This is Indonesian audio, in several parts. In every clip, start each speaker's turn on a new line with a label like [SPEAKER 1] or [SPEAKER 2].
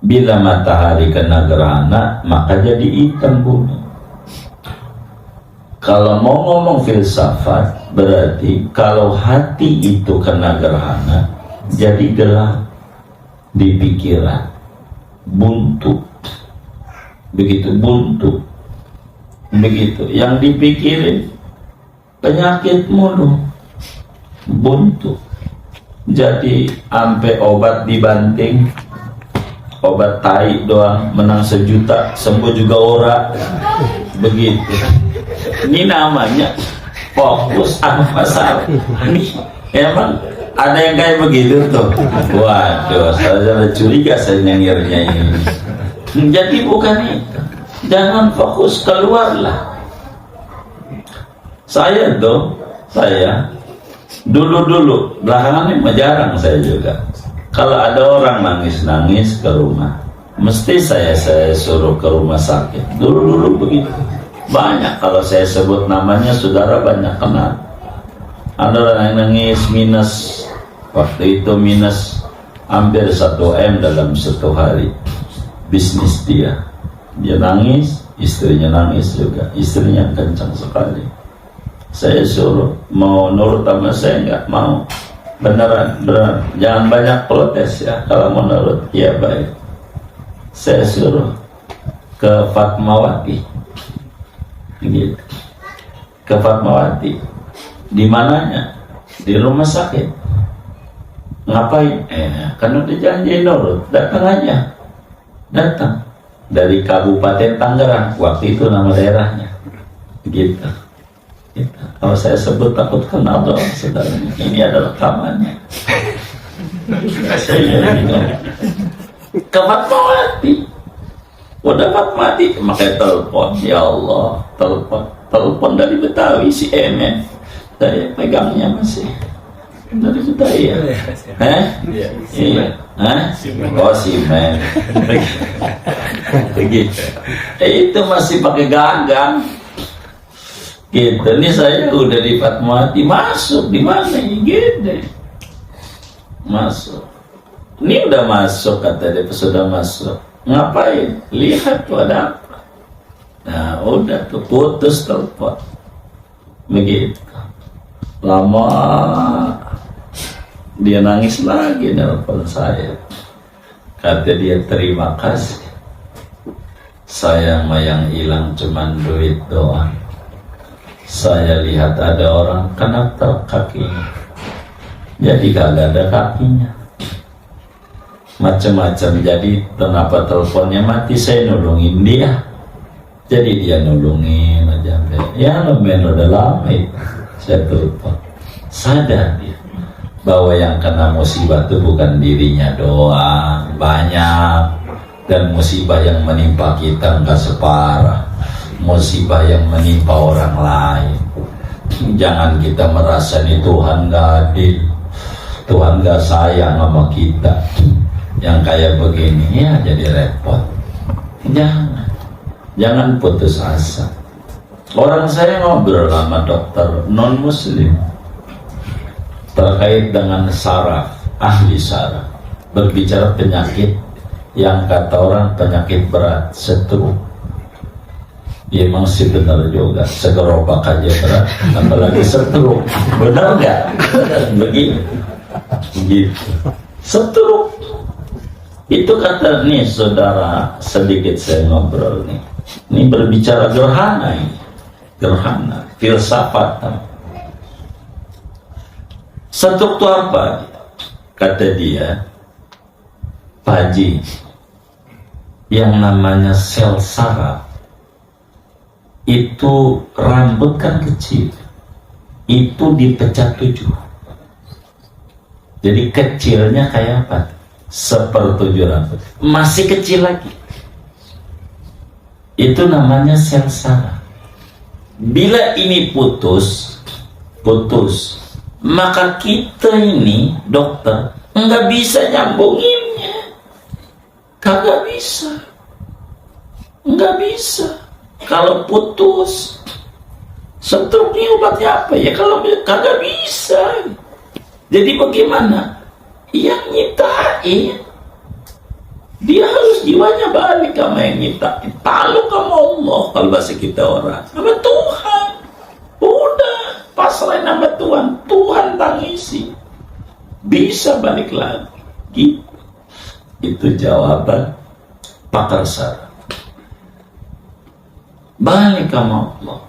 [SPEAKER 1] Bila matahari kena gerhana, maka jadi hitam bumi. Kalau mau ngomong filsafat, berarti kalau hati itu kena gerhana, jadi gelap di pikiran, buntu. Begitu buntu, begitu. Yang dipikirin penyakit mulu, buntu. Jadi ampe obat dibanting, obat tai doang menang 1 juta, sembuh juga ora. Begitu. Ini namanya fokus sama masalah. Ini emang ada yang kayak begitu tuh. Waduh, saya curiga saya nyengirnya ini. Jadi bukan itu. Jangan fokus, keluarlah. Saya dulu belakangan ini jarang saya juga. Kalau ada orang nangis-nangis ke rumah, mesti saya suruh ke rumah sakit. Dulu begitu. Banyak kalau saya sebut namanya, saudara banyak kenal. Ada orang yang nangis minus, waktu itu minus hampir 1 M dalam 1 hari. Bisnis dia nangis, istrinya nangis juga. Istrinya kencang sekali. Saya suruh, mau nurut sama saya nggak mau. Beneran, jangan banyak protes ya. Kalau mau nurut, ya baik. Saya suruh ke Fatmawati, gitu. Ke Fatmawati. Di mananya? Di rumah sakit. Ngapain? Kan udah janji nurut, datang aja. Datang dari Kabupaten Tangerang, waktu itu nama daerahnya, gitu. Kalau saya sebut takut kenal dong, saudara. Ini adalah rekamannya. Saya ke Fatmawati, udah Fatmawati, makanya telepon. Ya Allah, telepon dari Betawi, si Emen. Saya pegangnya masih dari Betawi ya. Iya. Oh, Simen. Begitu. Itu masih pakai gagang. Gitu. Ini saya udah di Fatmawati, masuk di mana ini? Gitu. Masuk. Ini udah masuk, kata dia, sudah masuk. Ngapain? Lihat tuh ada apa. Nah, udah tuh putus telepon. Begitu. Lama dia nangis lagi nelpon saya. Kata dia, terima kasih. Saya mah yang hilang cuman duit doang. Saya lihat ada orang kena truk kakinya, jadi kagak ada kakinya. Macam-macam. Jadi kenapa teleponnya mati, saya nolongin dia. Jadi dia nolongin aja. Ya lumayan udah lama itu. Saya telepon. Sadar dia bahwa yang kena musibah itu bukan dirinya doang, banyak. Dan musibah yang menimpa kita enggak separah musibah yang menimpa orang lain. Jangan kita merasa nih Tuhan gak adil, Tuhan gak sayang sama kita. Yang kayak begini ya jadi repot. Jangan putus asa. Orang saya ngobrol sama dokter non muslim terkait dengan saraf, ahli saraf, berbicara penyakit yang kata orang penyakit berat, stroke. Ya emang sih benar juga, segerobak aja berat, apalagi stroke. Benar nggak? Begitu. Stroke. Itu kata nih saudara, sedikit saya ngobrol nih. Ini berbicara gerhana ini. Gerhana, filsafat. Stroke itu apa? Kata dia, Pak Haji, yang namanya sel saraf itu rambut kan kecil, itu dipecah 7. Jadi kecilnya kayak apa? 1/7 rambut, masih kecil lagi. Itu namanya sel saraf. Bila ini putus, maka kita ini dokter nggak bisa nyambunginnya, kagak bisa, nggak bisa. Kalau putus, stroke ini obatnya apa ya? Kalau kagak bisa, jadi bagaimana? Yang nyiptain Dia harus jiwanya balik sama yang nyiptain. Talu sama Allah kalau bahasa kita orang. Sama Tuhan. Udah pasrahin sama Tuhan. Tuhan tangisi. Bisa balik lagi. Gitu. Itu jawaban pakar saraf. Balik sama Allah.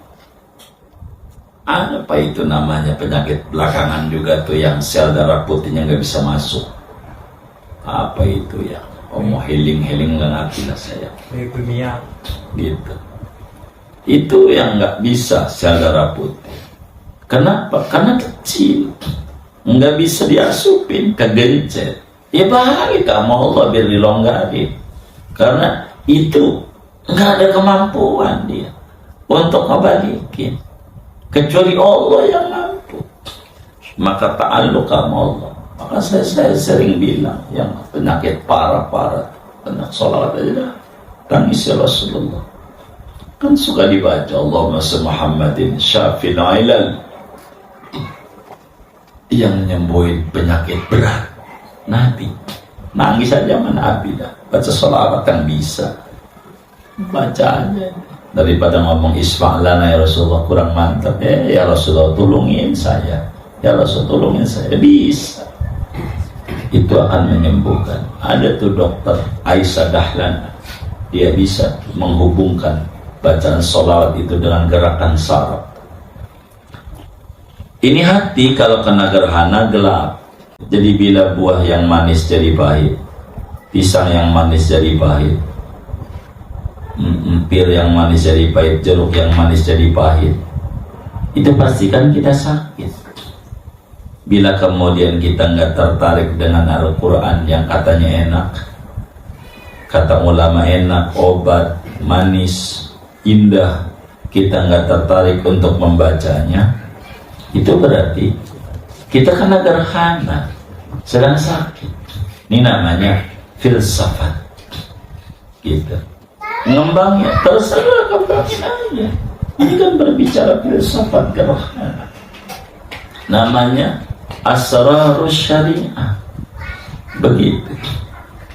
[SPEAKER 1] Apa itu namanya penyakit belakangan juga tuh yang sel darah putihnya nggak bisa masuk. Apa itu ya? Mau healing nggak ngerti lah saya.
[SPEAKER 2] Leukemia.
[SPEAKER 1] Gitu. Itu yang nggak bisa sel darah putih. Kenapa? Karena kecil, nggak bisa diasupin, kegencet. Ya balik sama Allah biar dilonggarin. Karena itu nggak ada kemampuan dia untuk ngebalikin. Kecuali Allah yang mampu. Maka ta'alluq sama Allah. Maka saya sering bilang yang penyakit parah-parah, penyakit sholawat aja dah, tangis ya Rasulullah. Kan suka dibaca Allahumma salli Muhammadin syafil ilal, yang menyembuhin penyakit berat. Nabi nangis aja sama Nabi dah. Baca sholawat kan bisa. Baca aja. Daripada ngomong isfa'lana ya Rasulullah kurang mantap. Ya Rasulullah tolongin saya. Ya Rasulullah tolongin saya. Bisa. Itu akan menyembuhkan. Ada tuh dokter Aisyah Dahlan. Dia bisa menghubungkan bacaan sholawat itu dengan gerakan saraf. Ini hati kalau kena gerhana gelap. Jadi bila buah yang manis jadi pahit, pisang yang manis jadi pahit, pir yang manis jadi pahit, jeruk yang manis jadi pahit, itu pastikan kita sakit. Bila kemudian kita nggak tertarik dengan Al-Quran yang katanya enak, kata ulama enak, obat, manis, indah, kita nggak tertarik untuk membacanya, itu berarti kita kena gerhana, sedang sakit. Ini namanya filsafat. Gitu. Ngembangnya terserah, kembangin aja. Ini kan berbicara filsafat gerhana. Namanya asrarus syariah. Begitu.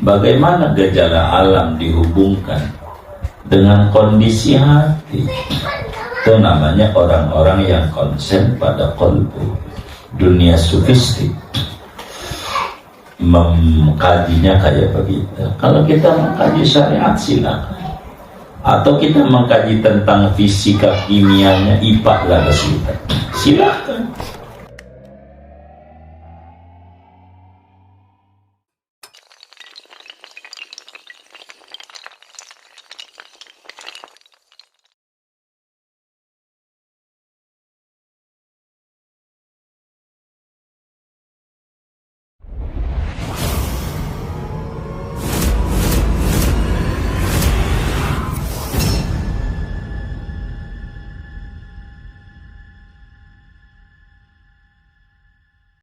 [SPEAKER 1] Bagaimana gejala alam dihubungkan dengan kondisi hati. Itu namanya orang-orang yang konsen pada qalbu. Dunia sufistik mengkajinya kayak begitu. Kalau kita mengkaji syariat silakan, atau kita mengkaji tentang fisika kimianya IPA lah silakan.